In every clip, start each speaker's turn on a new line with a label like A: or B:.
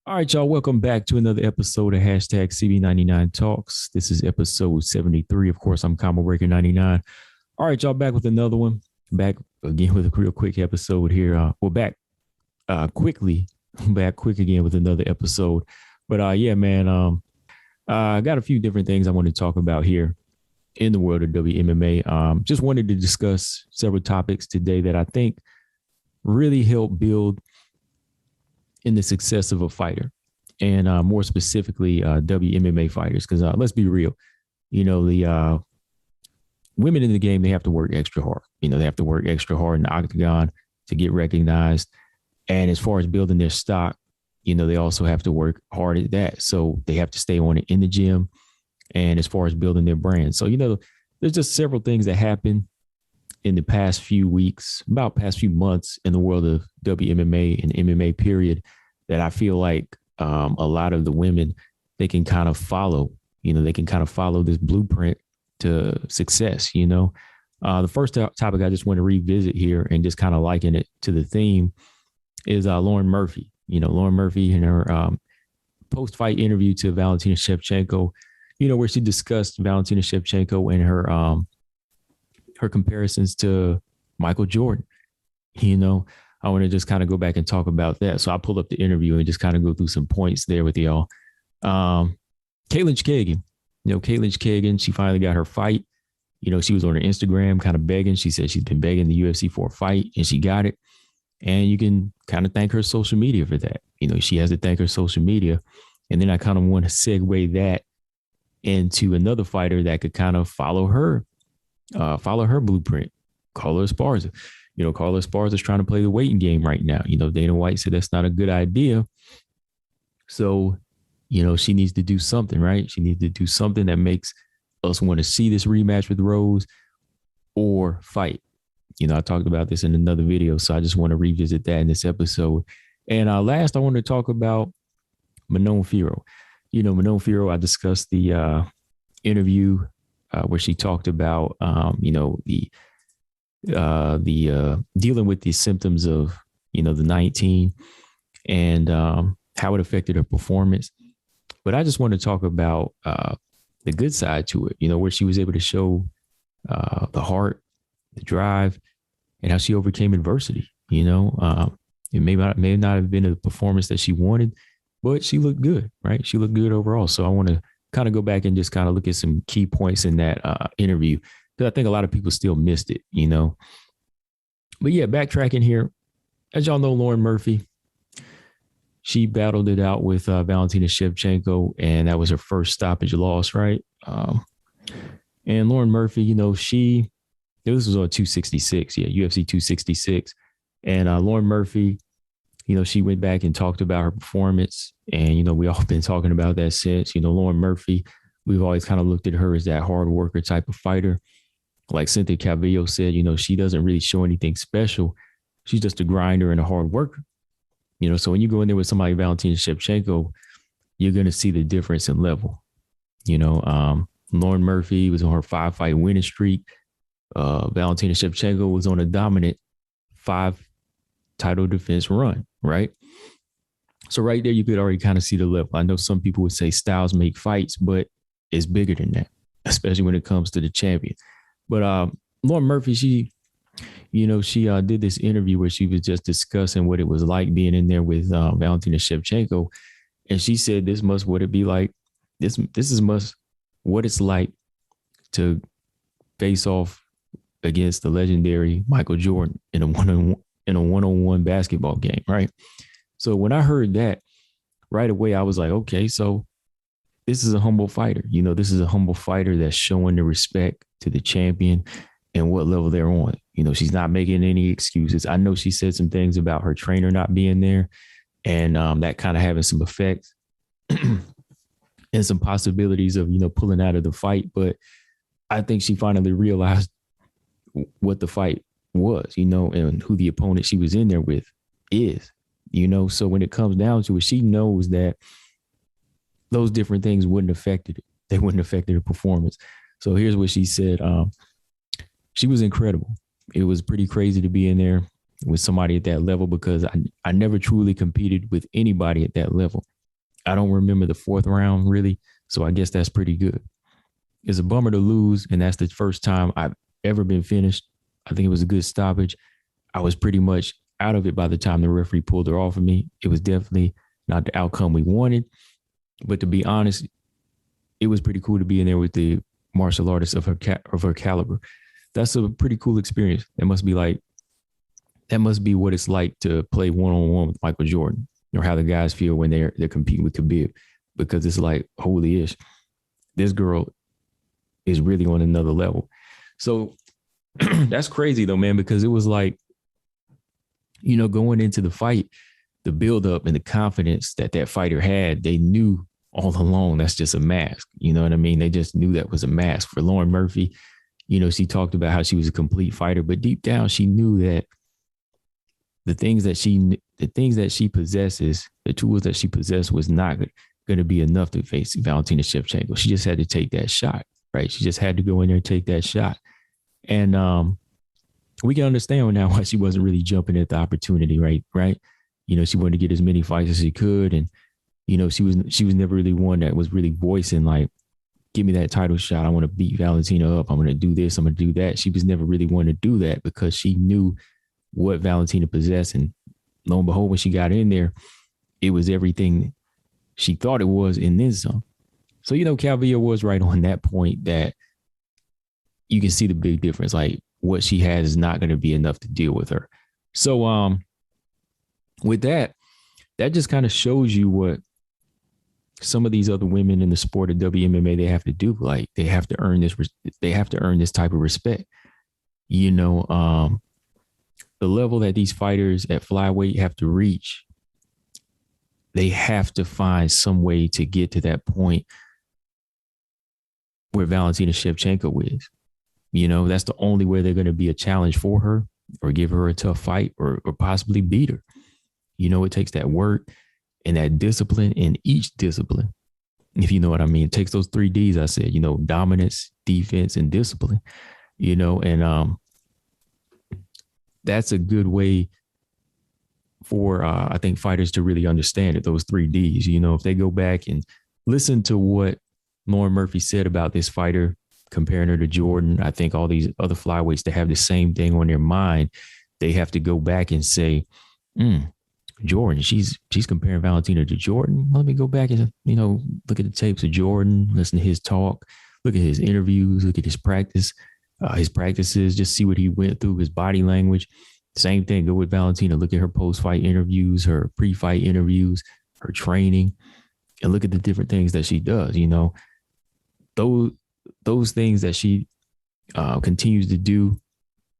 A: All right, y'all. Welcome back to another episode of hashtag CB99 Talks. This is episode 73. Of course, I'm Combo Breaker 99. All right, y'all, back with another one. Back again with a real quick episode here. Back quickly, back quick again with another episode. But yeah, man, I got a few different things I want to talk about here in the world of WMMA. Just wanted to discuss several topics today that I think really help build in the success of a fighter, and more specifically, WMMA fighters. Because let's be real, the women in the game, they have to work extra hard. They have to work extra hard in the octagon to get recognized. And as far as building their stock, they also have to work hard at that. So they have to stay on it in the gym, and as far as building their brand. So, there's just several things that happen in the past few weeks, about past few months in the world of WMMA and MMA period, that I feel like a lot of the women, they can kind of follow, they can kind of follow this blueprint to success. The first topic I just want to revisit here and just kind of liken it to the theme is Lauren Murphy. Lauren Murphy in her post-fight interview to Valentina Shevchenko, where she discussed Valentina Shevchenko and her comparisons to Michael Jordan. I want to just kind of go back and talk about that. So I pulled up the interview and just kind of go through some points there with y'all. Caitlin Chikagan, Caitlin Chikagan, she finally got her fight. She was on her Instagram kind of begging. She said she's been begging the UFC for a fight, and she got it. And you can kind of thank her social media for that. She has to thank her social media. And then I kind of want to segue that into another fighter that could kind of follow her blueprint. Carla Esparza. Carla Esparza is trying to play the waiting game right now. Dana White said that's not a good idea. So, she needs to do something, right? She needs to do something that makes us want to see this rematch with Rose or fight. I talked about this in another video, so I just want to revisit that in this episode. And last, I want to talk about Manon Fiorot. Manon Fiorot, I discussed the interview where she talked about, the dealing with the symptoms of, the 19 and how it affected her performance. But I just want to talk about the good side to it, where she was able to show the heart, the drive, and how she overcame adversity. It may not have been a performance that she wanted, but she looked good, right? She looked good overall. So I want to kind of go back and just kind of look at some key points in that interview, because I think a lot of people still missed it, But yeah, backtracking here, as y'all know, Lauren Murphy, she battled it out with Valentina Shevchenko, and that was her first stoppage loss, right? And Lauren Murphy, this was on 266, UFC 266. And Lauren Murphy, she went back and talked about her performance. And, we all been talking about that since. Lauren Murphy, we've always kind of looked at her as that hard worker type of fighter. Like Cynthia Calvillo said, she doesn't really show anything special. She's just a grinder and a hard worker. So when you go in there with somebody, Valentina Shevchenko, you're going to see the difference in level. Lauren Murphy was on her 5-fight winning streak. Valentina Shevchenko was on a dominant 5-title defense run, right? So right there, you could already kind of see the level. I know some people would say styles make fights, but it's bigger than that, especially when it comes to the champion. But Lauren Murphy, she did this interview where she was just discussing what it was like being in there with Valentina Shevchenko. And she said, this must what it be like. This is must what it's like to face off against the legendary Michael Jordan in a one-on-one basketball game, right? So when I heard that right away, I was like, okay, so this is a humble fighter. This is a humble fighter that's showing the respect to the champion and what level they're on. She's not making any excuses. I know she said some things about her trainer not being there and that kind of having some effects and some possibilities of, pulling out of the fight. But I think she finally realized what the fight was, and who the opponent she was in there with is, So when it comes down to it, she knows that those different things wouldn't affect it. They wouldn't affect her performance. So here's what she said. She was incredible. It was pretty crazy to be in there. with somebody at that level because I never truly competed with anybody at that level. I don't remember the fourth round really. So I guess that's pretty good. It's a bummer to lose. And that's the first time I've ever been finished. I think it was a good stoppage. I was pretty much out of it by the time the referee pulled her off of me. It was definitely not the outcome we wanted. But to be honest, it was pretty cool to be in there with the martial artists of her caliber. That's a pretty cool experience. That must be what it's like to play one-on-one with Michael Jordan, or how the guys feel when they're competing with Khabib, because it's like, holy ish, this girl is really on another level. So that's crazy though, man, because it was like, going into the fight, the buildup and the confidence that fighter had, they knew all along that's just a mask. You know what I mean? They just knew that was a mask. For Lauren Murphy, she talked about how she was a complete fighter, but deep down she knew that the things that she possesses, the tools that she possessed, was not going to be enough to face Valentina Shevchenko. She just had to take that shot, right? She just had to go in there and take that shot. And we can understand now why she wasn't really jumping at the opportunity, right? She wanted to get as many fights as she could. And, she was never really one that was really voicing like, give me that title shot. I want to beat Valentina up. I'm going to do this. I'm going to do that. She was never really one to do that because she knew what Valentina possessed. And lo and behold, when she got in there, it was everything she thought it was and then some. So, Calvillo was right on that point that you can see the big difference. Like, what she has is not going to be enough to deal with her. So with that just kind of shows you what some of these other women in the sport of WMMA, they have to do. Like, they have to earn this. They have to earn this type of respect. The level that these fighters at flyweight have to reach, they have to find some way to get to that point where Valentina Shevchenko is. That's the only way they're going to be a challenge for her or give her a tough fight or possibly beat her. It takes that work and that discipline in each discipline, if you know what I mean. It takes those 3 Ds I said, dominance, defense, and discipline, and that's a good way for, I think, fighters to really understand it, those 3 Ds. If they go back and listen to what Lauren Murphy said about this fighter, comparing her to Jordan, I think all these other flyweights, they have the same thing on their mind. They have to go back and say, Jordan, she's comparing Valentina to Jordan. Let me go back and, look at the tapes of Jordan, listen to his talk, look at his interviews, look at his practices, just see what he went through, his body language. Same thing, go with Valentina. Look at her post-fight interviews, her pre-fight interviews, her training, and look at the different things that she does. Those things that she continues to do,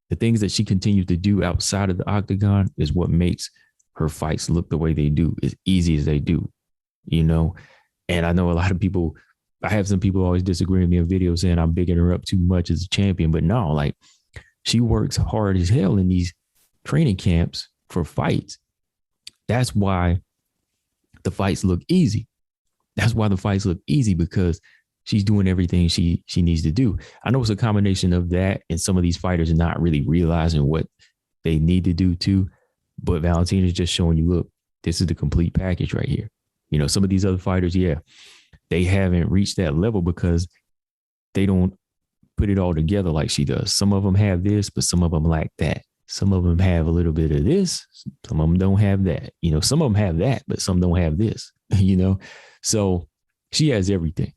A: the things that she continues to do outside of the octagon is what makes her fights look the way they do, as easy as they do, And I know a lot of people, I have some people always disagree with me in videos saying I'm bigging her up too much as a champion, but no, like, she works hard as hell in these training camps for fights. That's why the fights look easy. Because she's doing everything she needs to do. I know it's a combination of that and some of these fighters are not really realizing what they need to do too. But Valentina is just showing you, look, this is the complete package right here. Some of these other fighters, they haven't reached that level because they don't put it all together like she does. Some of them have this, but some of them lack that. Some of them have a little bit of this. Some of them don't have that. Some of them have that, but some don't have this, So she has everything.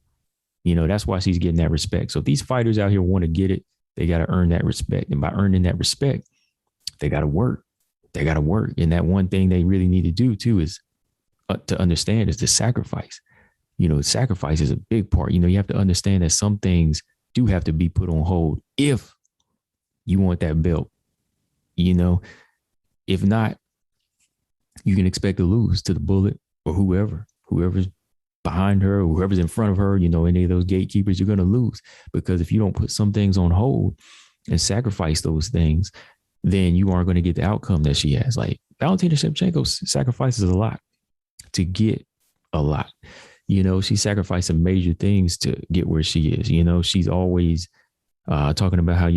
A: That's why she's getting that respect. So if these fighters out here want to get it, they got to earn that respect. And by earning that respect, they got to work. And that one thing they really need to do too is to understand is the sacrifice. Sacrifice is a big part. You have to understand that some things do have to be put on hold if you want that belt. If not, you can expect to lose to the Bullet or whoever's behind her, or whoever's in front of her, any of those gatekeepers, you're going to lose. Because if you don't put some things on hold and sacrifice those things, then you aren't going to get the outcome that she has. Like, Valentina Shevchenko sacrifices a lot to get a lot. She sacrificed some major things to get where she is. She's always talking about how,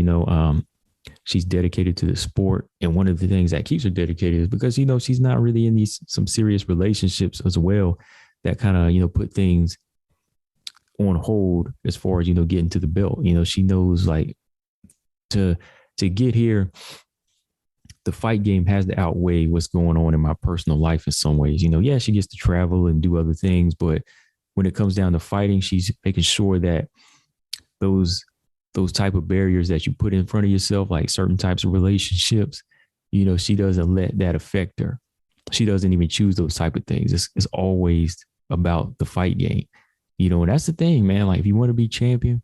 A: She's dedicated to the sport. And one of the things that keeps her dedicated is because, she's not really in some serious relationships as well that kind of, put things on hold as far as, getting to the belt. She knows like to get here, the fight game has to outweigh what's going on in my personal life in some ways. Yeah, she gets to travel and do other things, but when it comes down to fighting, she's making sure that those type of barriers that you put in front of yourself, like certain types of relationships, she doesn't let that affect her. She doesn't even choose those type of things. It's always about the fight game, and that's the thing, man. Like if you want to be champion,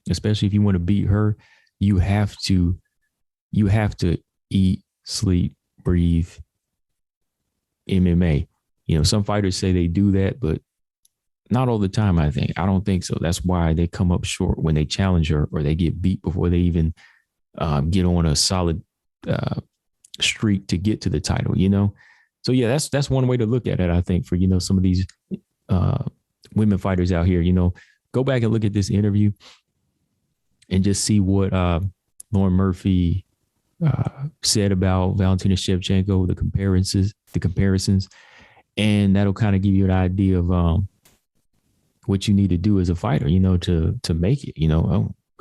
A: especially if you want to beat her, you have to eat, sleep, breathe MMA. Some fighters say they do that, but not all the time, I think. I don't think so. That's why they come up short when they challenge her or they get beat before they even get on a solid streak to get to the title, So, yeah, that's one way to look at it, I think, for, some of these women fighters out here. Go back and look at this interview and just see what Lauren Murphy said about Valentina Shevchenko, the comparisons, and that'll kind of give you an idea of what you need to do as a fighter, to make it, we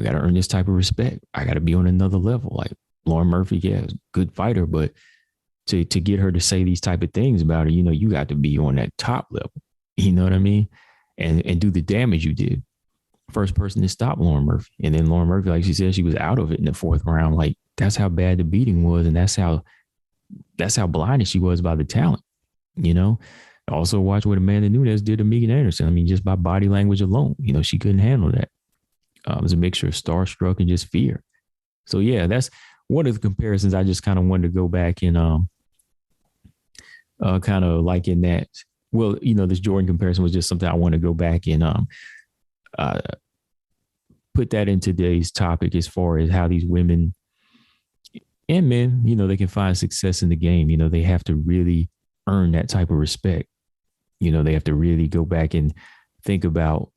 A: got to earn this type of respect. I got to be on another level. Like Lauren Murphy, yeah, good fighter, but to get her to say these type of things about her, you got to be on that top level, you know what I mean? And do the damage you did. First person to stop Lauren Murphy. And then Lauren Murphy, like she said, she was out of it in the fourth round. Like that's how bad the beating was. And that's how blinded she was by the talent, Also watch what Amanda Nunes did to Megan Anderson. I mean, just by body language alone, she couldn't handle that. It was a mixture of starstruck and just fear. So yeah, that's one of the comparisons. I just kind of wanted to go back and kind of like in that. Well, this Jordan comparison was just something I want to go back and put that in today's topic as far as how these women and men, they can find success in the game. They have to really earn that type of respect. They have to really go back and think about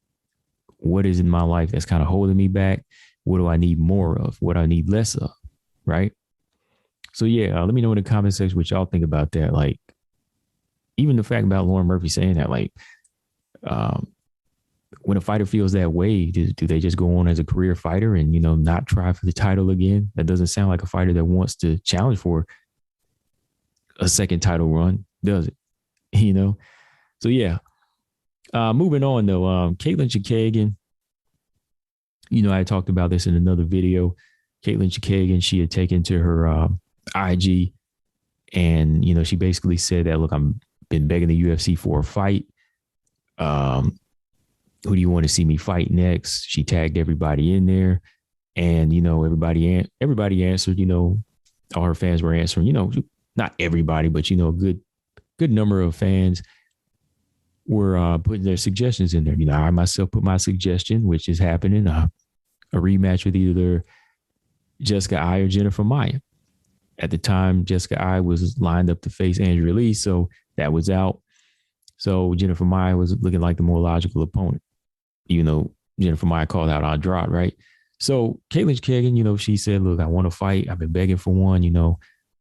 A: what is in my life that's kind of holding me back. What do I need more of? What I need less of? Right. So, yeah, let me know in the comment section what y'all think about that. Like, even the fact about Lauren Murphy saying that, like, when a fighter feels that way, do they just go on as a career fighter and, not try for the title again? That doesn't sound like a fighter that wants to challenge for a second title run, does it? So, yeah. Moving on, though, Caitlin Chikagan, I talked about this in another video. Caitlin Chikagan, she had taken to her IG and, she basically said that, look, I've been begging the UFC for a fight. Who do you want to see me fight next? She tagged everybody in there and, everybody answered, all her fans were answering, not everybody, but, a good number of fans were putting their suggestions in there. I myself put my suggestion, which is happening, a rematch with either Jessica Eye or Jennifer Maia. At the time, Jessica Eye was lined up to face Andrea Lee, so that was out. So Jennifer Maia was looking like the more logical opponent, even though Jennifer Maia called out Andrade, right? So Caitlin Chikagan, she said, look, I want to fight. I've been begging for one.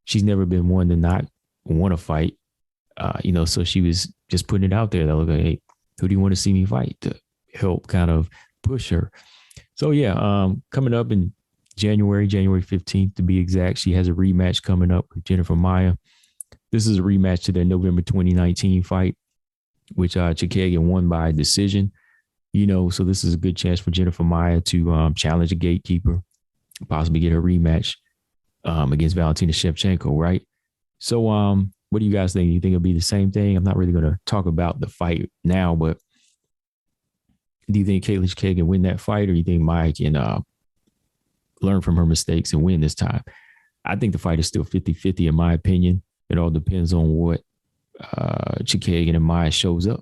A: She's never been one to not want to fight. So she was just putting it out there that, look, hey, who do you want to see me fight, to help kind of push her? So, yeah, coming up in January 15th to be exact, she has a rematch coming up with Jennifer Maia. This is a rematch to their November 2019 fight, which Chikagan won by decision. So this is a good chance for Jennifer Maia to challenge a gatekeeper, possibly get her rematch against Valentina Shevchenko, right? So what do you guys think? Do you think it'll be the same thing? I'm not really going to talk about the fight now, but do you think Caitlin Chikagan win that fight, or do you think Maia can learn from her mistakes and win this time? I think the fight is still 50-50 in my opinion. It all depends on what Chikagan and Maia shows up.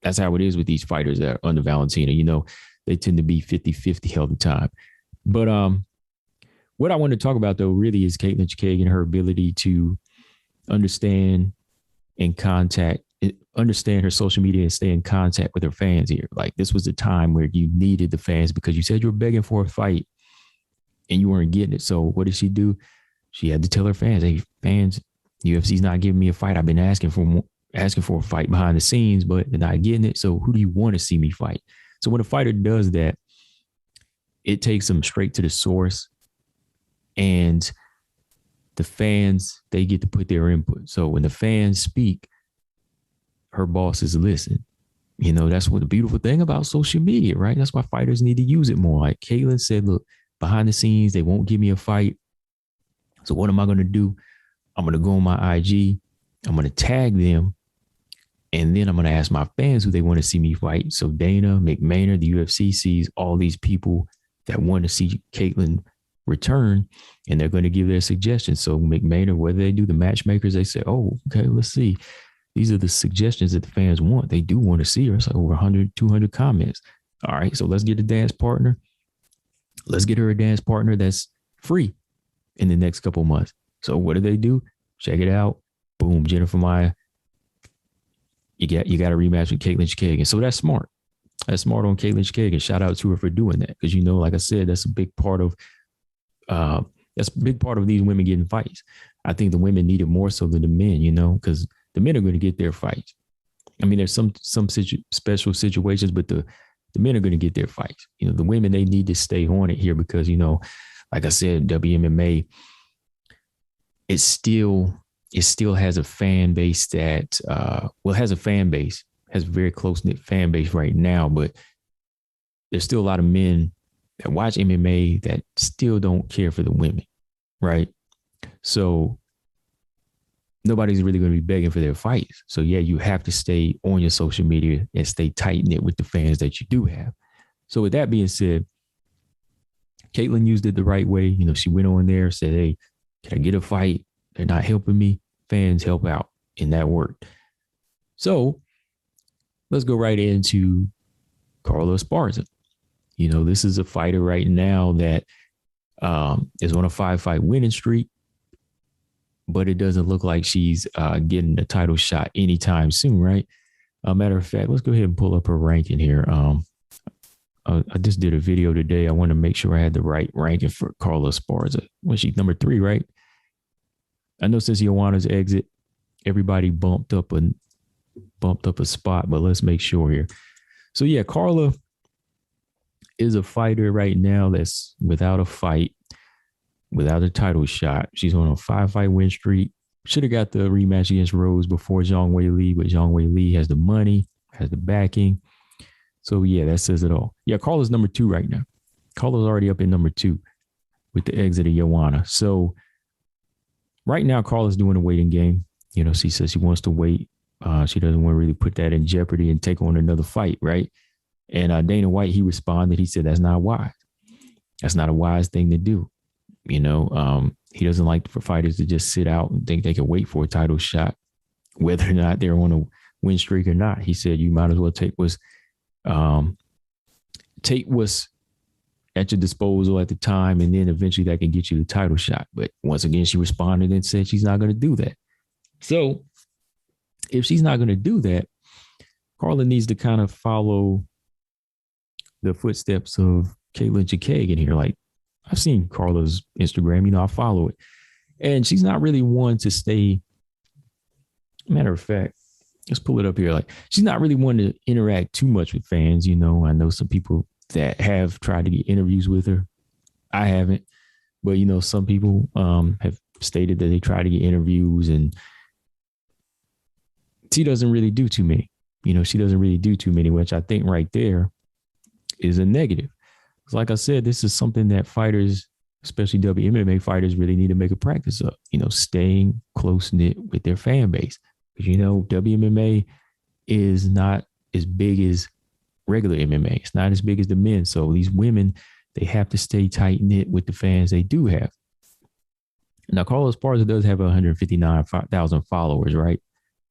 A: That's how it is with these fighters that are under Valentina. They tend to be 50-50 all the time. But what I want to talk about, though, really is Caitlin Chikagan, her ability to understand her social media and stay in contact with her fans here. Like, this was the time where you needed the fans because you said you were begging for a fight and you weren't getting it. So what did she do? she had to tell her fans, hey, fans, UFC's not giving me a fight. I've been asking for a fight behind the scenes, but they're not getting it. So who do you want to see me fight? So when a fighter does that, it takes them straight to the source, and the fans, they get to put their input. So when the fans speak, her bosses listen. You know, that's what the beautiful thing about social media, right? That's why fighters need to use it more. Like Caitlin said, look, behind the scenes, they won't give me a fight. So what am I going to do? I'm going to go on my IG. I'm going to tag them. And then I'm going to ask my fans who they want to see me fight. So Dana, McMahon, the UFC sees all these people that want to see Caitlin return, and they're going to give their suggestions. So McMahon, whether they do the matchmakers, they say, oh, okay, let's see. These are the suggestions that the fans want. They do want to see her. It's like over 100, 200 comments. All right, so let's get a dance partner. Let's get her a dance partner that's free in the next couple of months. So what do? Check it out. Boom, Jennifer Maia. You got a rematch with Caitlin Chikagan. So that's smart. That's smart on Caitlin Chikagan. Shout out to her for doing that. Because, you know, like I said, that's a big part of these women getting fights. I think the women need it more so than the men, you know, because the men are going to get their fights. I mean, there's some special situations, but the men are going to get their fights. You know, the women, they need to stay on it here because, you know, like I said, WMMA, it still has a fan base that, has a very close-knit fan base right now, but there's still a lot of men that watch MMA that still don't care for the women, right? So nobody's really going to be begging for their fights. So yeah, you have to stay on your social media and stay tight-knit with the fans that you do have. So with that being said, Caitlin used it the right way. You know, she went on there, said, hey, can I get a fight? They're not helping me. Fans help out, and that worked. So let's go right into Carla Esparza. You know, this is a fighter right now that is on a 5-fight winning streak, but it doesn't look like she's getting a title shot anytime soon, right? Matter of fact, let's go ahead and pull up her ranking here. I just did a video today. I want to make sure I had the right ranking for Carla Esparza. Was she number 3, right? I know since Joanna's exit, everybody bumped up a spot, but let's make sure here. So yeah, Carla is a fighter right now that's without a fight, without a title shot. She's on a 5-fight win streak. Should have got the rematch against Rose before Zhang Weili, but Zhang Weili has the money, has the backing. So yeah, that says it all. Yeah, Carla's number 2 right now. Carla's already up in number 2 with the exit of Joanna. So right now, Carla's doing a waiting game. You know, she says she wants to wait. She doesn't want to really put that in jeopardy and take on another fight, right? And Dana White, he responded. He said, that's not wise. That's not a wise thing to do. You know, he doesn't like for fighters to just sit out and think they can wait for a title shot, whether or not they're on a win streak or not. He said, you might as well take what's at your disposal at the time, and then eventually that can get you the title shot. But once again, she responded and said she's not going to do that. So if she's not going to do that, Carla needs to kind of follow the footsteps of Caitlin Chikagan here. Like, I've seen Carla's Instagram, you know, I follow it. And she's not really one to stay. Matter of fact, let's pull it up here. Like, she's not really one to interact too much with fans. You know, I know some people that have tried to get interviews with her. I haven't, but you know, some people have stated that they try to get interviews, and she doesn't really do too many. You know, she doesn't really do too many, which I think right there is a negative. Like I said, this is something that fighters, especially WMMA fighters, really need to make a practice of, you know, staying close-knit with their fan base. Because, you know, WMMA is not as big as regular MMA. It's not as big as the men. So these women, they have to stay tight-knit with the fans they do have. Now, Carla Esparza does have 159,000 followers, right?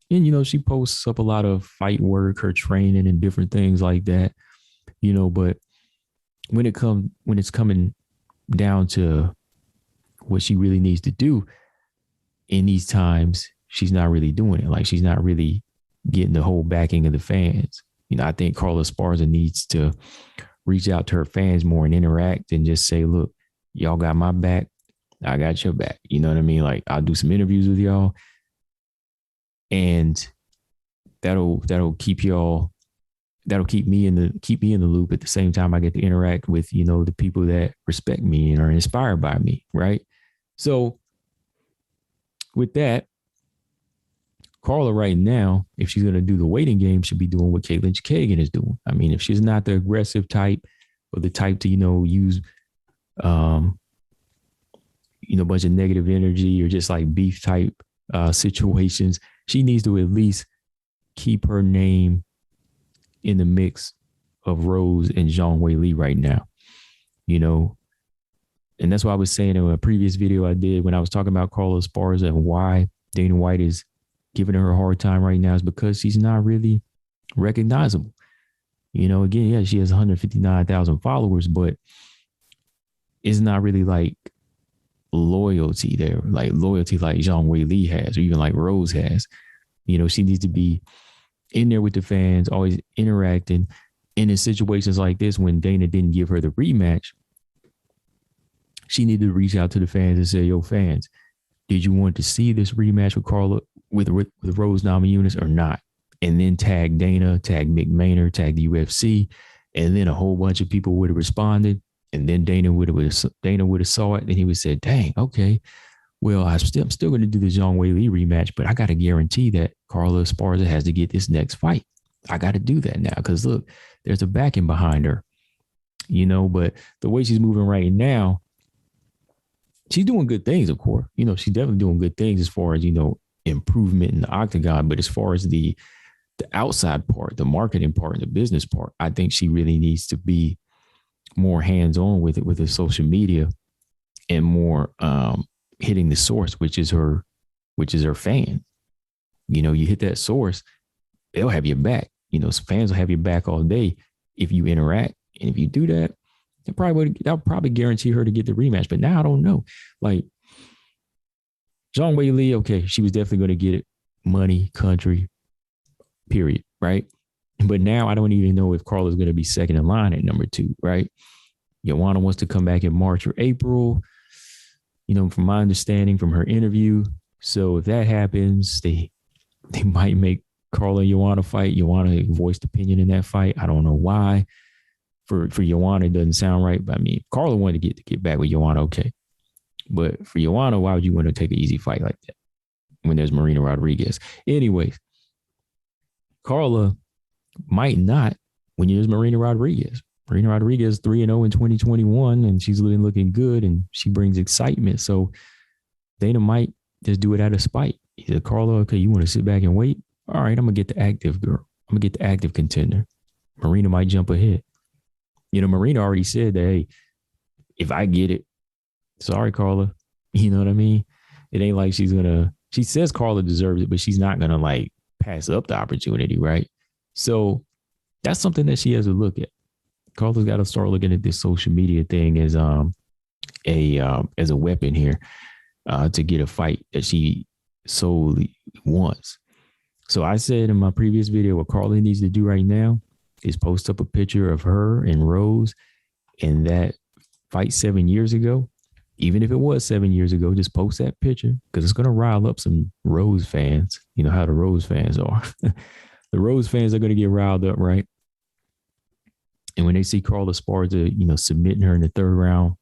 A: And, you know, she posts up a lot of fight work, her training and different things like that, you know, but when it's coming down to what she really needs to do in these times, she's not really doing it. Like, she's not really getting the whole backing of the fans. You know, I think Carla Esparza needs to reach out to her fans more and interact and just say, look, y'all got my back. I got your back. You know what I mean? Like, I'll do some interviews with y'all, and that'll keep y'all, that'll keep me in the loop. At the same time, I get to interact with, the people that respect me and are inspired by me, right? So with that, Carla right now, if she's going to do the waiting game, should be doing what Caitlin Kagan is doing. I mean, if she's not the aggressive type or the type to, use, a bunch of negative energy or just like beef type situations, she needs to at least keep her name in the mix of Rose and Zhang Weili right now, and that's why I was saying in a previous video I did when I was talking about Carla Esparza and why Dana White is giving her a hard time right now is because she's not really recognizable. Again, yeah, she has 159,000 followers, but it's not really like loyalty there, like loyalty like Zhang Weili has, or even like Rose has. She needs to be in there with the fans, always interacting. And in situations like this, when Dana didn't give her the rematch, she needed to reach out to the fans and say, yo, fans, did you want to see this rematch with Carla, with Rose Namajunas or not? And then tag Dana, tag Mick Maynard, tag the UFC. And then a whole bunch of people would have responded. And then Dana would have saw it. And he would have said, dang, okay, well, I'm still going to do the Zhang Weili rematch, but I got to guarantee that Carla Esparza has to get this next fight. I got to do that now because, look, there's a backing behind her, but the way she's moving right now, she's doing good things, of course. She's definitely doing good things as far as, improvement in the octagon. But as far as the outside part, the marketing part, and the business part, I think she really needs to be more hands-on with it, with the social media, and more hitting the source, which is her fan. You hit that source, they'll have your back. Fans will have your back all day if you interact. And if you do that, that'll probably guarantee her to get the rematch. But now I don't know. Like Zhang Weili, okay, she was definitely going to get it. Money, country, period, right? But now I don't even know if Carla's going to be second in line at number 2, right? Joanna wants to come back in March or April, from my understanding from her interview. So if that happens, they might make Carla and Joanna fight. Joanna voiced opinion in that fight. I don't know why. For Joanna, it doesn't sound right. But I mean, Carla wanted to get back with Joanna, okay. But for Joanna, why would you want to take an easy fight like that when there's Marina Rodriguez? Anyways, Carla might not when there's Marina Rodriguez. Marina Rodriguez 3-0 in 2021, and she's looking good, and she brings excitement. So Dana might just do it out of spite. He said, Carla, okay, you want to sit back and wait? All right, I'm going to get the active girl. I'm going to get the active contender. Marina might jump ahead. Marina already said that, hey, if I get it, sorry, Carla. You know what I mean? It ain't like she says Carla deserves it, but she's not going to like pass up the opportunity, right? So that's something that she has to look at. Carla's got to start looking at this social media thing as a weapon here to get a fight that she solely wants. So I said in my previous video, what Carla needs to do right now is post up a picture of her and Rose in that fight 7 years ago. Even if it was 7 years ago, just post that picture because it's going to rile up some Rose fans. You know how the Rose fans are. The Rose fans are going to get riled up, right? And when they see Carla Esparza, submitting her in the 3rd round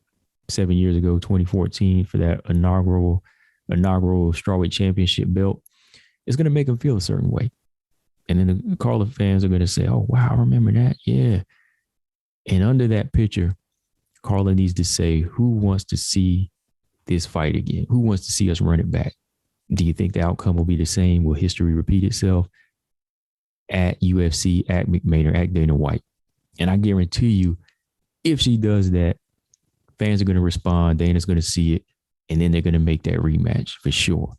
A: 7 years ago, 2014, for that inaugural strawweight championship belt, it's going to make them feel a certain way. And then the Carla fans are going to say, oh, wow, I remember that. Yeah. And under that picture, Carla needs to say, who wants to see this fight again? Who wants to see us run it back? Do you think the outcome will be the same? Will history repeat itself? At UFC, at Mick Maynard, at Dana White. And I guarantee you, if she does that, fans are going to respond. Dana's going to see it. And then they're going to make that rematch for sure.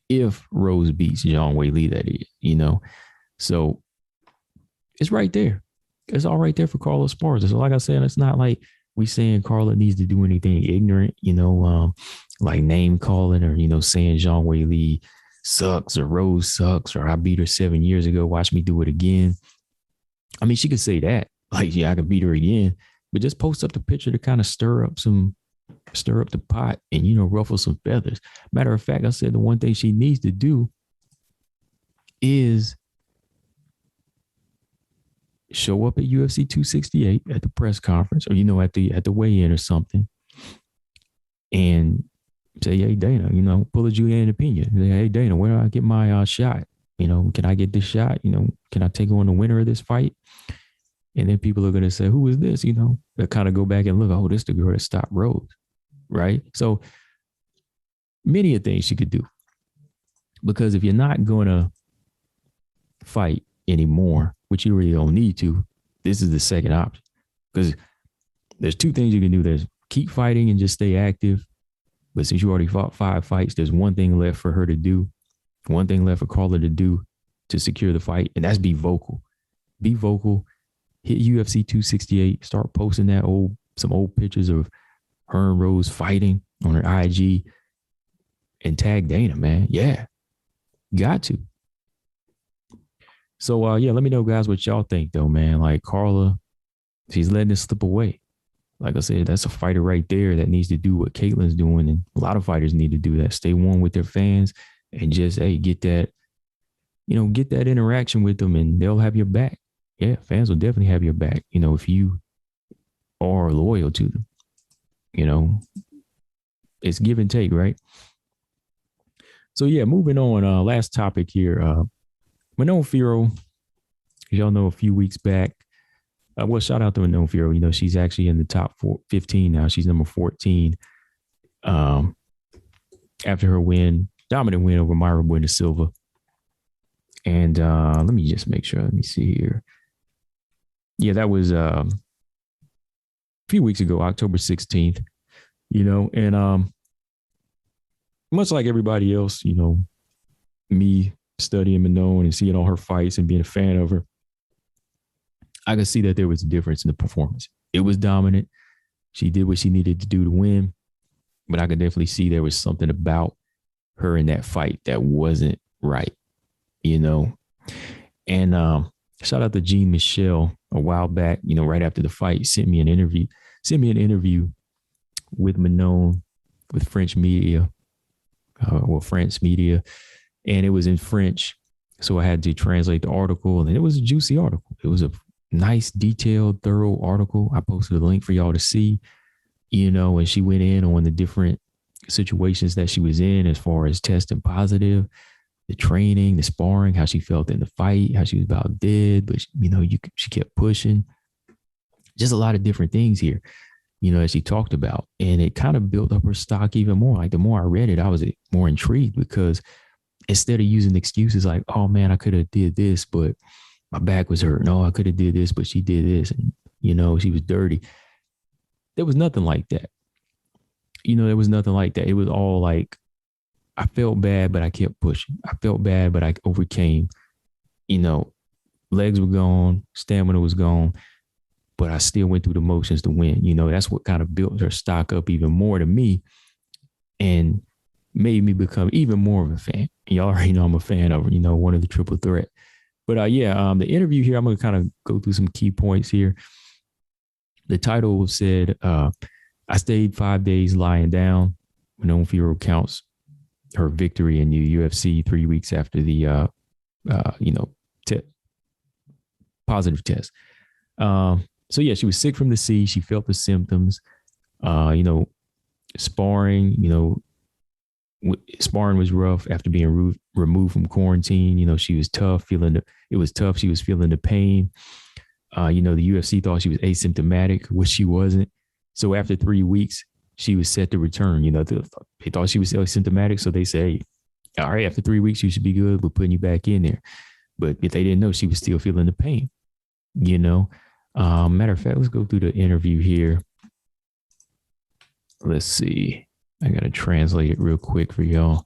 A: If Rose beats Zhang Weili, that is, So it's right there. It's all right there for Carla Esparza. So like I said, it's not like we saying Carla needs to do anything ignorant, like name calling or, saying Zhang Weili sucks or Rose sucks or I beat her 7 years ago. Watch me do it again. I mean, she could say that. Like, yeah, I could beat her again. But just post up the picture to kind of stir up some stir up the pot and, ruffle some feathers. Matter of fact, I said the one thing she needs to do is show up at UFC 268 at the press conference, or at the weigh-in or something, and say, "Hey Dana, pull a Juliana Pena. Say, hey Dana, where do I get my shot? Can I get this shot? Can I take on the winner of this fight?" And then people are gonna say, "Who is this?" They'll kind of go back and look. Oh, this is the girl that stopped Rose, right? So many of things she could do, because if you're not gonna fight anymore, which you really don't need to, this is the second option. Because there's two things you can do. There's keep fighting and just stay active. But since you already fought 5 fights, there's one thing left for her to do, one thing left for Carla to do to secure the fight, and that's be vocal. Be vocal. Hit UFC 268. Start posting some old pictures of her and Rose fighting on her IG, and tag Dana, man. Yeah, got to. So yeah, let me know, guys, what y'all think though, man. Like Carla, she's letting it slip away. Like I said, that's a fighter right there that needs to do what Caitlin's doing, and a lot of fighters need to do that. Stay one with their fans and just get that, get that interaction with them, and they'll have your back. Yeah, fans will definitely have your back. If you are loyal to them. It's give and take, right? So yeah, moving on. Last topic here. Manon Fiorot, y'all know, a few weeks back. Well, shout out to Manon Fiorot. She's actually in the top 15 now. She's number 14. After her dominant win over Mayra Bueno Silva. And let me just make sure. Let me see here. Yeah, that was a few weeks ago, October 16th. And much like everybody else, me studying Manon and seeing all her fights and being a fan of her, I could see that there was a difference in the performance. It was dominant. She did what she needed to do to win, but I could definitely see there was something about her in that fight that wasn't right, And shout out to Jean Michel a while back, right after the fight, sent me an interview with Manon with French media, France media, and it was in French. So I had to translate the article, and it was a juicy article. It was a nice, detailed, thorough article. I posted a link for y'all to see, and she went in on the different situations that she was in as far as testing positive, the training, the sparring, how she felt in the fight, how she was about dead, but she kept pushing. Just a lot of different things here, as she talked about. And it kind of built up her stock even more. Like the more I read it, I was more intrigued, because instead of using excuses like, oh man, I could have did this, but my back was hurt. No, I could have did this, but she did this. And, she was dirty. There was nothing like that. There was nothing like that. It was all like, I felt bad, but I kept pushing. I felt bad, but I overcame. Legs were gone, stamina was gone, but I still went through the motions to win. That's what kind of built her stock up even more to me and made me become even more of a fan. Y'all already know I'm a fan of her, one of the triple threat. But yeah, the interview here, I'm going to kind of go through some key points here. The title said, I stayed 5 days lying down. Manon Fiorot counts her victory in the UFC 3 weeks after the, positive test. So yeah, she was sick from the sea. She felt the symptoms, sparring, sparring was rough after being removed from quarantine. She was tough, it was tough. She was feeling the pain. The UFC thought she was asymptomatic, which she wasn't. So after 3 weeks, she was set to return. They thought she was asymptomatic. So they say, all right, after 3 weeks, you should be good. We're putting you back in there. But if they didn't know, she was still feeling the pain, Matter of fact, let's go through the interview here. Let's see. I got to translate it real quick for y'all.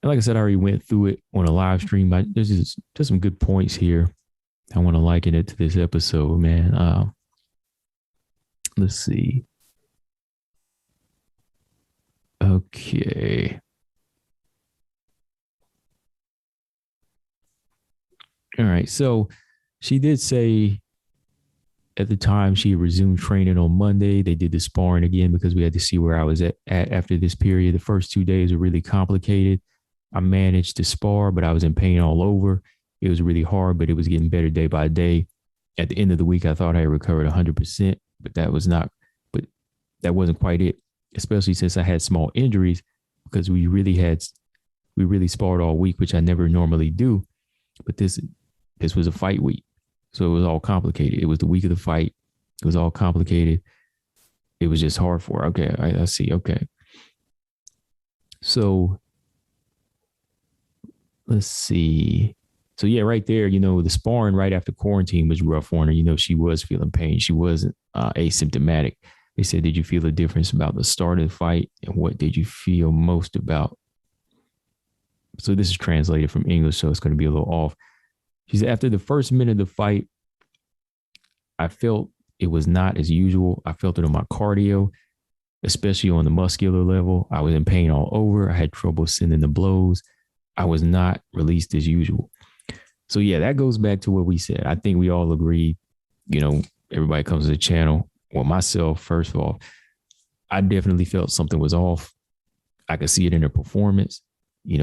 A: And like I said, I already went through it on a live stream, but there's just some good points here. I want to liken it to this episode, man. Let's see. Okay. All right. So she did say at the time. She had resumed training on Monday. They did the sparring again because we had to see where I was at after this period. The first 2 days were really complicated. I managed to spar, but I was in pain all over. It was really hard, but it was getting better day by day. At the end of the week, I thought I had recovered 100%, but that wasn't quite it, especially since I had small injuries because we really sparred all week, which I never normally do. But this was a fight week. So it was all complicated. It was the week of the fight. It was all complicated. It was just hard for her. Okay, I see. Okay. So let's see. So yeah, right there, the sparring right after quarantine was rough on her. She was feeling pain. She wasn't asymptomatic. They said, did you feel a difference about the start of the fight? And what did you feel most about? So this is translated from English, so it's going to be a little off. She said, after the first minute of the fight, I felt it was not as usual. I felt it on my cardio, especially on the muscular level. I was in pain all over. I had trouble sending the blows. I was not released as usual. So yeah, that goes back to what we said. I think we all agree, everybody comes to the channel. Well, myself, first of all, I definitely felt something was off. I could see it in her performance.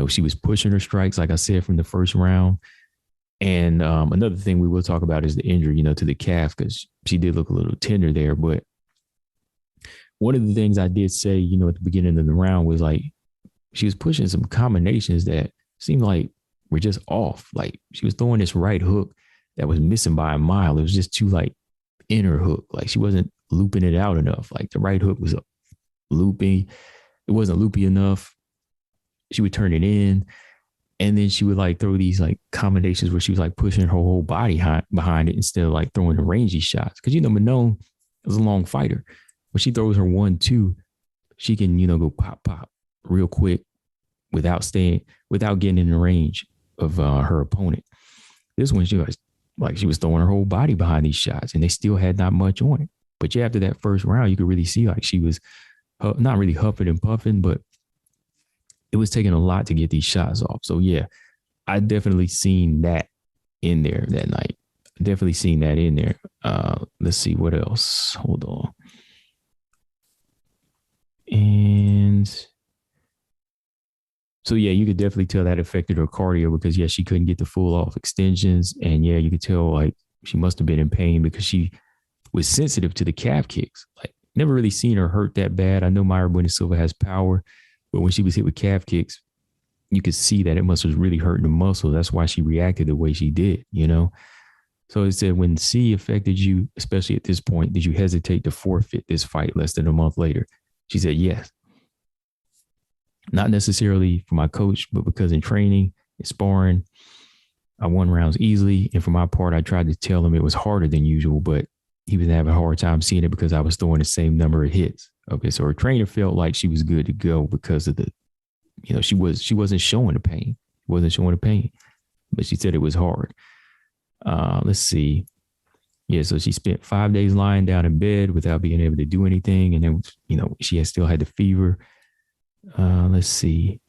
A: She was pushing her strikes, like I said, from the first round. And another thing we will talk about is the injury, to the calf, because she did look a little tender there. But one of the things I did say, at the beginning of the round was like, she was pushing some combinations that seemed like were just off. Like she was throwing this right hook that was missing by a mile. It was just too like inner hook. Like she wasn't looping it out enough. Like the right hook was loopy. It wasn't loopy enough. She would turn it in. And then she would like throw these like combinations where she was like pushing her whole body behind it instead of like throwing the rangy shots. Cause Manon is a long fighter. When she throws her 1-2, she can, go pop, pop real quick without getting in the range of her opponent. This one, she was throwing her whole body behind these shots and they still had not much on it. But yeah, after that first round, you could really see like she was not really huffing and puffing, but it was taking a lot to get these shots off. So yeah, I definitely seen that in there that night. Definitely seen that in there. Let's see what else. Hold on. And so yeah, you could definitely tell that affected her cardio because yeah, she couldn't get the full off extensions. And yeah, you could tell like she must have been in pain because she was sensitive to the calf kicks. Like never really seen her hurt that bad. I know Mayra Bueno Silva has power, but when she was hit with calf kicks, you could see that it must have really hurting the muscle. That's why she reacted the way she did, So it said, when C affected you, especially at this point, did you hesitate to forfeit this fight less than a month later? She said, yes. Not necessarily for my coach, but because in training, in sparring, I won rounds easily. And for my part, I tried to tell him it was harder than usual, but he was having a hard time seeing it because I was throwing the same number of hits. Okay, so her trainer felt like she was good to go because of she wasn't showing the pain. Wasn't showing the pain, but she said it was hard. Let's see. Yeah, so she spent 5 days lying down in bed without being able to do anything. And then, she still had the fever. Let's see.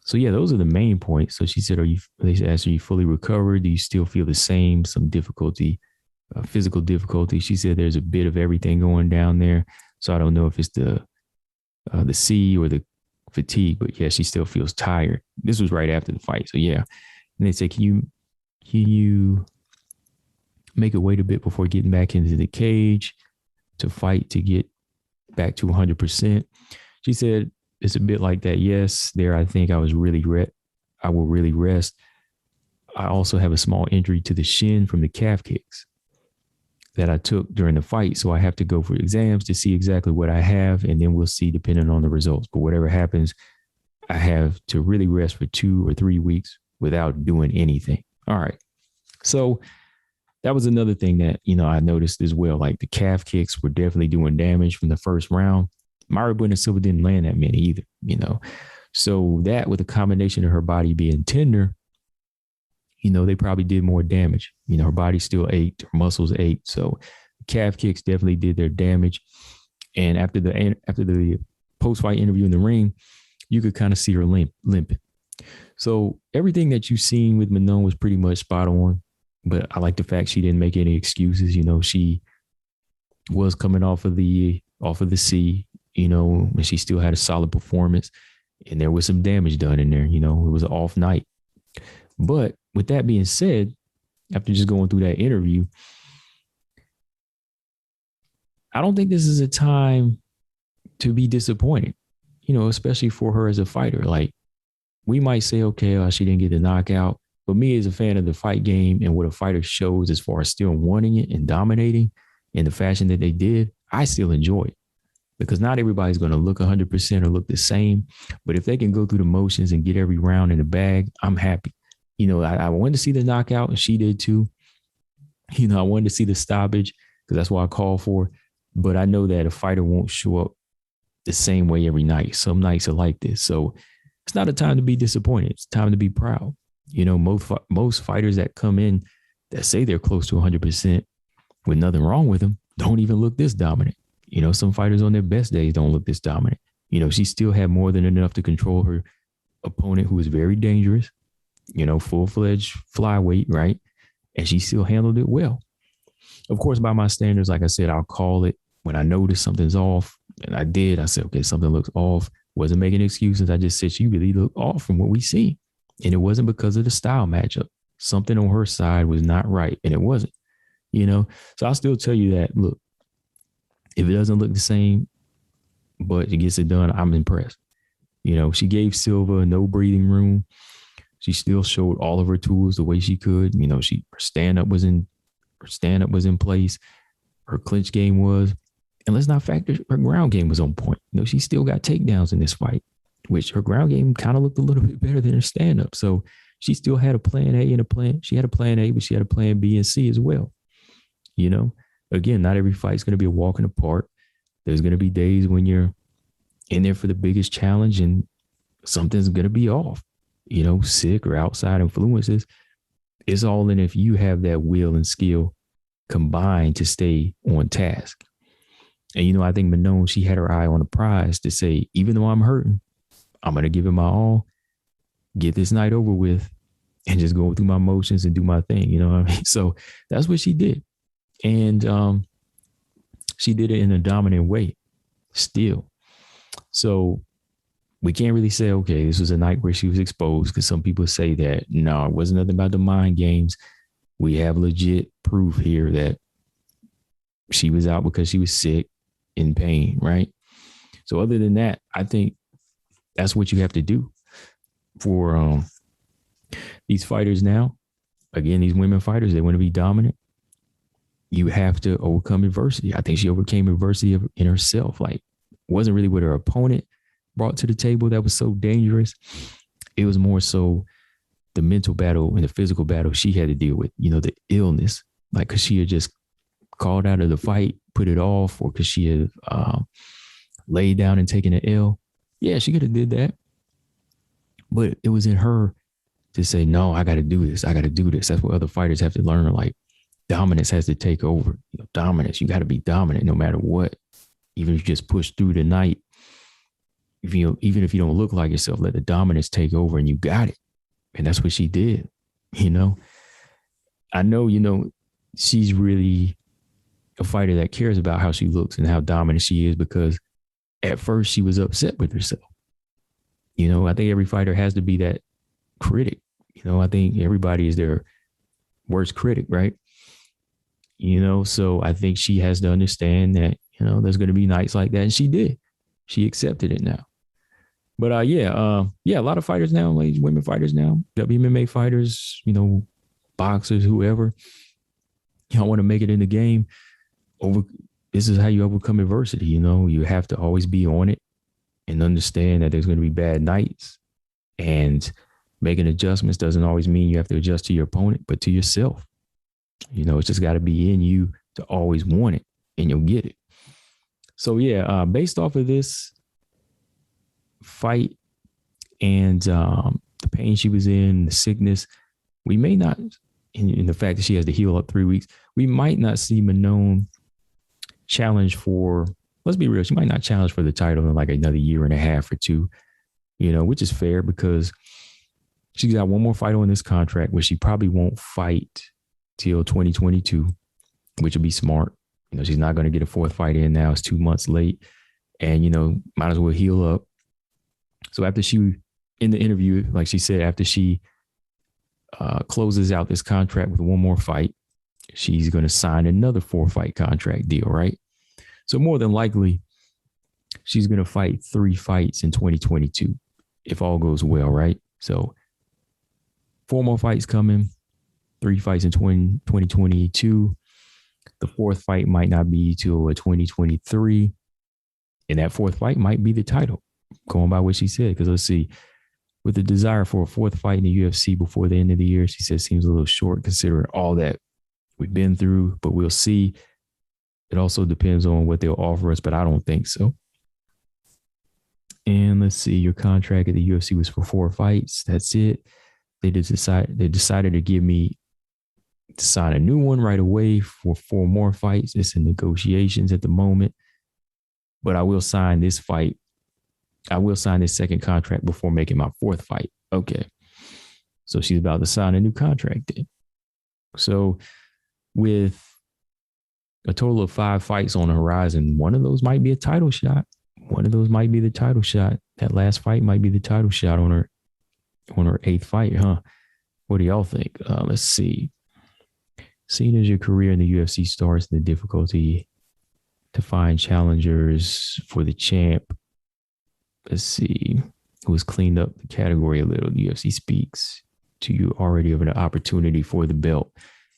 A: So yeah, those are the main points. So she said, they asked her, are you fully recovered? Do you still feel the same? Some difficulty, physical difficulty. She said there's a bit of everything going down there. So I don't know if it's the C or the fatigue, but yeah, she still feels tired. This was right after the fight. So yeah. And they said, can you make it wait a bit before getting back into the cage to fight to get back to 100%? She said, it's a bit like that. Yes, there I think I will really rest. I also have a small injury to the shin from the calf kicks that I took during the fight. So I have to go for exams to see exactly what I have. And then we'll see depending on the results. But whatever happens, I have to really rest for 2 or 3 weeks without doing anything. All right. So that was another thing that, I noticed as well. Like the calf kicks were definitely doing damage from the first round. Mayra Bueno Silva didn't land that many either, So that with a combination of her body being tender, they probably did more damage. Her body still ached, her muscles ached. So calf kicks definitely did their damage. And after the post-fight interview in the ring, you could kind of see her limping. So everything that you've seen with Manon was pretty much spot on but I like the fact she didn't make any excuses. You know, she was coming off of the sea, you know, and she still had a solid performance. And there was some damage done in there. You know, it was an off night. But with that being said, after just going through that interview, I don't think this is a time to be disappointed, you know, especially for her as a fighter. Like, we might say, okay, she didn't get the knockout. But me as a fan of the fight game and what a fighter shows as far as still wanting it and dominating in the fashion that they did, I still enjoy it. Because not everybody's going to look 100% or look the same. But if they can go through the motions and get every round in the bag, I'm happy. You know, I wanted to see the knockout, and she did too. You know, I wanted to see the stoppage because that's what I call for. But I know that a fighter won't show up the same way every night. Some nights are like this. So it's not a time to be disappointed. It's time to be proud. You know, most fighters that come in that say they're close to 100% with nothing wrong with them don't even look this dominant. You know, some fighters on their best days don't look this dominant. You know, she still had more than enough to control her opponent, who was very dangerous, you know, full-fledged flyweight, right? And she still handled it well. Of course, by my standards, like I said, I'll call it when I notice something's off. And I did. I said, okay, something looks off. Wasn't making excuses. I just said, she really looked off from what we see. And it wasn't because of the style matchup. Something on her side was not right. And it wasn't, you know. So I'll still tell you that, look, if it doesn't look the same, but it gets it done, I'm impressed. You know, she gave Silva no breathing room. She still showed all of her tools the way she could. You know, her stand-up was in place. Her clinch game was. And let's not factor her ground game was on point. You know, she still got takedowns in this fight, which her ground game kind of looked a little bit better than her stand-up. So she still had a plan A and a plan. She had a plan A, but she had a plan B and C as well. You know, again, not every fight's going to be a walk in the park. There's going to be days when you're in there for the biggest challenge and something's going to be off, you know, sick or outside influences. It's all in if you have that will and skill combined to stay on task. And, you know, I think Manon, she had her eye on the prize to say, even though I'm hurting, I'm going to give it my all, get this night over with, and just go through my motions and do my thing. You know what I mean? So that's what she did. And she did it in a dominant way still. So we can't really say, okay, this was a night where she was exposed, because some people say that, no, it wasn't nothing about the mind games. We have legit proof here that she was out because she was sick, in pain, right? So other than that, I think that's what you have to do for these fighters now. Again, these women fighters, they want to be dominant. You have to overcome adversity. I think she overcame adversity in herself. Like, it wasn't really what her opponent brought to the table that was so dangerous. It was more so the mental battle and the physical battle she had to deal with, you know, the illness, like, because she had just called out of the fight, put it off, or because she had laid down and taken an L. Yeah, she could have did that. But it was in her to say, no, I got to do this. I got to do this. That's what other fighters have to learn. Like, dominance has to take over. You know, dominance, you got to be dominant no matter what. Even if you just push through the night, even if you don't look like yourself, let the dominance take over, and you got it. And that's what she did. You know, I know, you know, she's really a fighter that cares about how she looks and how dominant she is, because at first she was upset with herself. You know, I think every fighter has to be that critic. You know, I think everybody is their worst critic, right? You know, so I think she has to understand that, you know, there's going to be nights like that. And she did. She accepted it now. But a lot of fighters now, like women fighters now, WMMA fighters, you know, boxers, whoever, y'all want to make it in the game. This is how you overcome adversity. You know, you have to always be on it and understand that there's going to be bad nights, and making adjustments doesn't always mean you have to adjust to your opponent, but to yourself. You know, it's just got to be in you to always want it, and you'll get it. So based off of this fight and the pain she was in, the sickness, we may not, in the fact that she has to heal up 3 weeks, we might not see Manon challenge for, let's be real, she might not challenge for the title in like another year and a half or two, you know, which is fair, because she's got one more fight on this contract where she probably won't fight till 2022, which would be smart. You know, she's not going to get a fourth fight in now. It's 2 months late. And, you know, might as well heal up. So after she, in the interview, like she said, after she closes out this contract with one more fight, she's going to sign another 4-fight contract deal, right? So more than likely, she's going to fight 3 fights in 2022, if all goes well, right? So 4 more fights coming, 3 fights in 2022. The 4th fight might not be till 2023. And that 4th fight might be the title, going by what she said. Because let's see, with the desire for a 4th fight in the UFC before the end of the year, she said seems a little short considering all that we've been through, but we'll see. It also depends on what they'll offer us, but I don't think so. And let's see, your contract at the UFC was for 4 fights. That's it. They decided to give me to sign a new one right away for 4 more fights. It's in negotiations at the moment. But I will sign this fight. I will sign this second contract before making my 4th fight. Okay. So she's about to sign a new contract then. So with a total of 5 fights on the horizon, one of those might be a title shot. One of those might be the title shot. That last fight might be the title shot on her 8th fight, huh? What do y'all think? Let's see. Seeing as your career in the UFC starts, the difficulty to find challengers for the champ. Let's see. Who has cleaned up the category a little. The UFC speaks to you already of an opportunity for the belt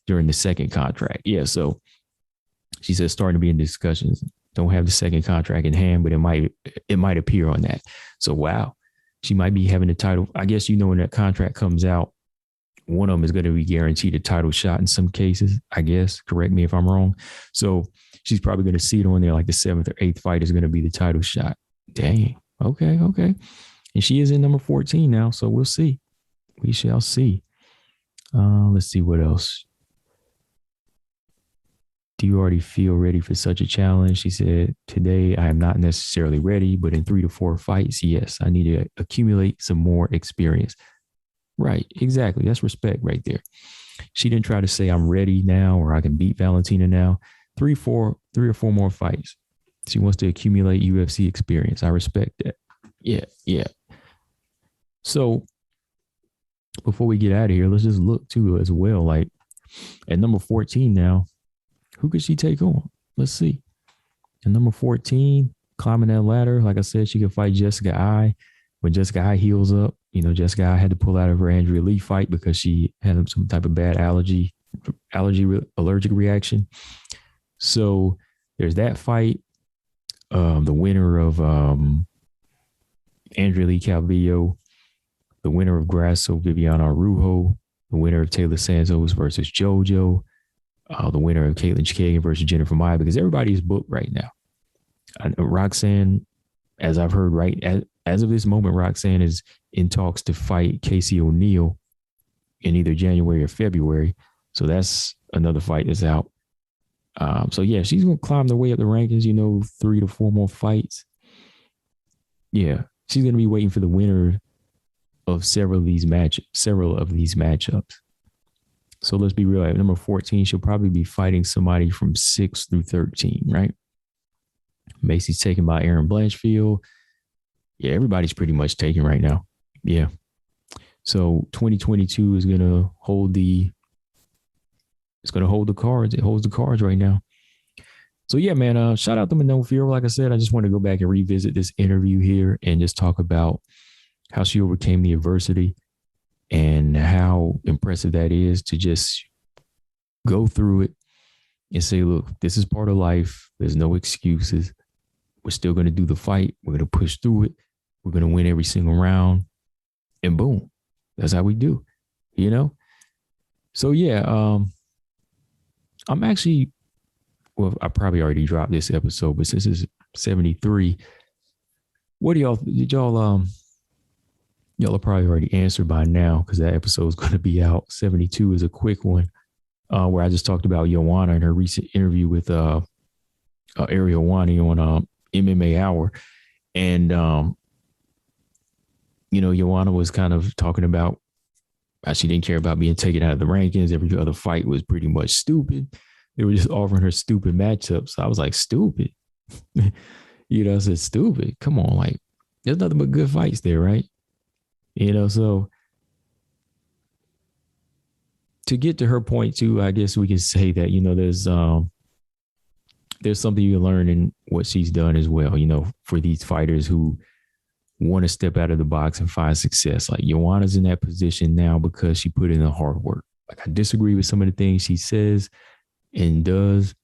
A: during the second contract. Yeah, so she says starting to be in discussions. Don't have the second contract in hand, but it might appear on that. So wow, she might be having the title. I guess, you know, when that contract comes out, one of them is going to be guaranteed a title shot in some cases, I guess. Correct me if I'm wrong. So she's probably going to see it on there like the 7th or 8th fight is going to be the title shot. Dang. Okay. And she is in number 14 now, so we'll see. We shall see. Let's see what else. Do you already feel ready for such a challenge? She said, today I am not necessarily ready, but in 3 to 4 fights, yes, I need to accumulate some more experience. Right, exactly. That's respect right there. She didn't try to say I'm ready now or I can beat Valentina now. 3 or 4 more fights. She wants to accumulate UFC experience. I respect that. Yeah. So before we get out of here, let's just look too as well. Like at number 14 now, who could she take on? Let's see. At number 14, climbing that ladder, like I said, she could fight Jessica Eye. When Jessica Eye heals up, you know, Jessica Eye had to pull out of her Andrea Lee fight because she had some type of bad allergic reaction. So there's that fight. The winner of Andrea Lee Calvillo, the winner of Grasso Viviana Araujo, the winner of Taylor Santos versus JoJo, the winner of Caitlin Chikagan versus Jennifer Maia, because everybody is booked right now. Roxanne, as I've heard, right as of this moment, Roxanne is in talks to fight Casey O'Neill in either January or February. So that's another fight that's out. So yeah, she's gonna climb the way up the rankings. You know, 3 to 4 more fights. Yeah, she's gonna be waiting for the winner of several of these matchups. So let's be real. At number 14, she'll probably be fighting somebody from 6 through 13, right? Macy's taken by Aaron Blanchfield. Yeah, everybody's pretty much taken right now. Yeah. So 2022 is going to hold the cards. It holds the cards right now. So yeah, man, shout out to Manon Fiorot. Like I said, I just want to go back and revisit this interview here and just talk about how she overcame the adversity and how impressive that is to just go through it and say, look, this is part of life. There's no excuses. We're still going to do the fight. We're going to push through it. We're going to win every single round. And boom, that's how we do, you know? So yeah, I'm actually, well, I probably already dropped this episode, but since it's 73, what do y'all are probably already answered by now because that episode is going to be out. 72 is a quick one where I just talked about Joanna in her recent interview with Ariel Helwani on MMA Hour. And, you know, Joanna was kind of talking about She didn't care about being taken out of the rankings. Every other fight was pretty much stupid. They were just offering her stupid matchups. So I was like, stupid. I said, stupid. Come on. Like, there's nothing but good fights there, right? So to get to her point too, I guess we can say that, there's something you learn in what she's done as well, for these fighters who want to step out of the box and find success. Like Joanna's in that position now because she put in the hard work. Like I disagree with some of the things she says and does.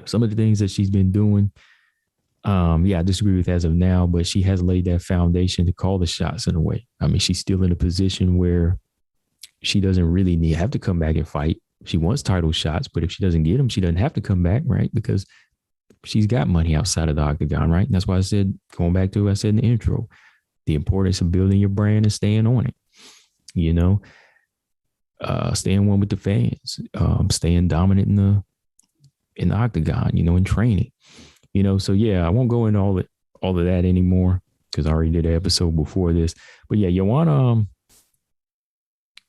A: Some of the things that she's been doing. I disagree with as of now, but she has laid that foundation to call the shots in a way. I mean, she's still in a position where she doesn't really have to come back and fight. She wants title shots, but if she doesn't get them, she doesn't have to come back, right? Because she's got money outside of the octagon, right? And that's why I said, going back to what I said in the intro, the importance of building your brand and staying on it, staying one with the fans, staying dominant in the octagon, in training, so yeah, I won't go into all of that anymore because I already did an episode before this, but yeah, Joanna,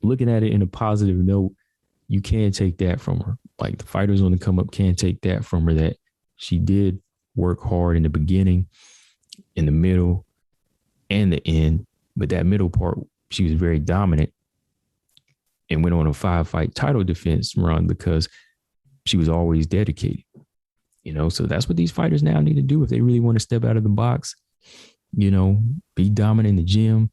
A: looking at it in a positive note, you can't take that from her. Like the fighters on the come up can't take that from her, that she did work hard in the beginning, in the middle, and the end. But that middle part, she was very dominant and went on a 5-fight title defense run because she was always dedicated. So that's what these fighters now need to do if they really want to step out of the box, be dominant in the gym,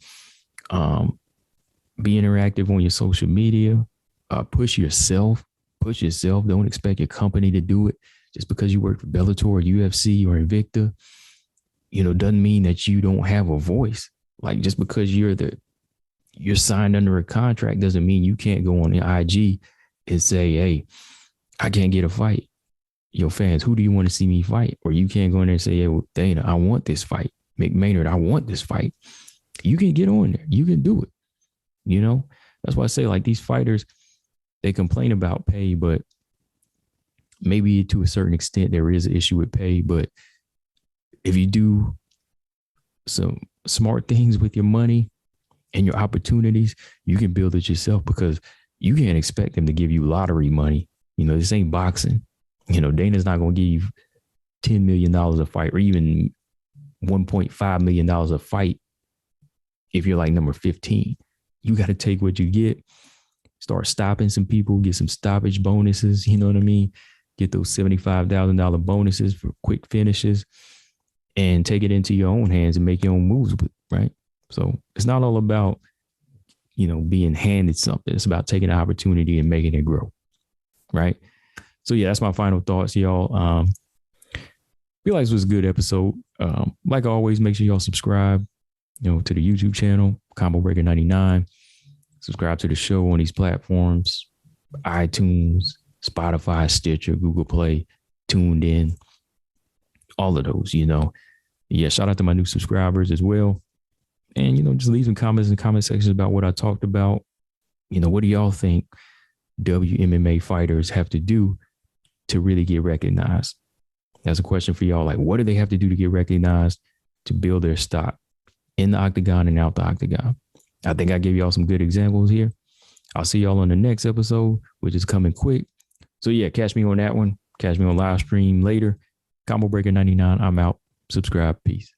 A: be interactive on your social media, push yourself. Don't expect your company to do it just because you work for Bellator or UFC or Invicta. Doesn't mean that you don't have a voice. Like just because you're signed under a contract doesn't mean you can't go on the IG and say, hey, I can't get a fight. Your fans, who do you want to see me fight? Or you can't go in there and say, hey, well, Dana, I want this fight. McMaynard, I want this fight. You can get on there. You can do it. That's why I say, like, these fighters, they complain about pay, but maybe to a certain extent there is an issue with pay. But if you do some smart things with your money and your opportunities, you can build it yourself, because you can't expect them to give you lottery money. This ain't boxing. Dana's not going to give you $10 million a fight, or even $1.5 million a fight if you're like number 15. You got to take what you get, start stopping some people, get some stoppage bonuses. You know what I mean? Get those $75,000 bonuses for quick finishes and take it into your own hands and make your own moves with, right? So it's not all about, being handed something. It's about taking the opportunity and making it grow, right? So yeah, that's my final thoughts, y'all. Feel like this was a good episode. Like always, make sure y'all subscribe, to the YouTube channel, Combo Breaker 99. Subscribe to the show on these platforms: iTunes, Spotify, Stitcher, Google Play, Tuned In, all of those, Yeah, shout out to my new subscribers as well. And, just leave some comments in the comment section about what I talked about. What do y'all think WMMA fighters have to do to really get recognized? That's a question for y'all. Like, what do they have to do to get recognized, to build their stock in the octagon and out the octagon? I think I gave y'all some good examples here. I'll see y'all on the next episode, which is coming quick. So yeah, catch me on that one. Catch me on live stream later. Combo Breaker 99. I'm out. Subscribe. Peace.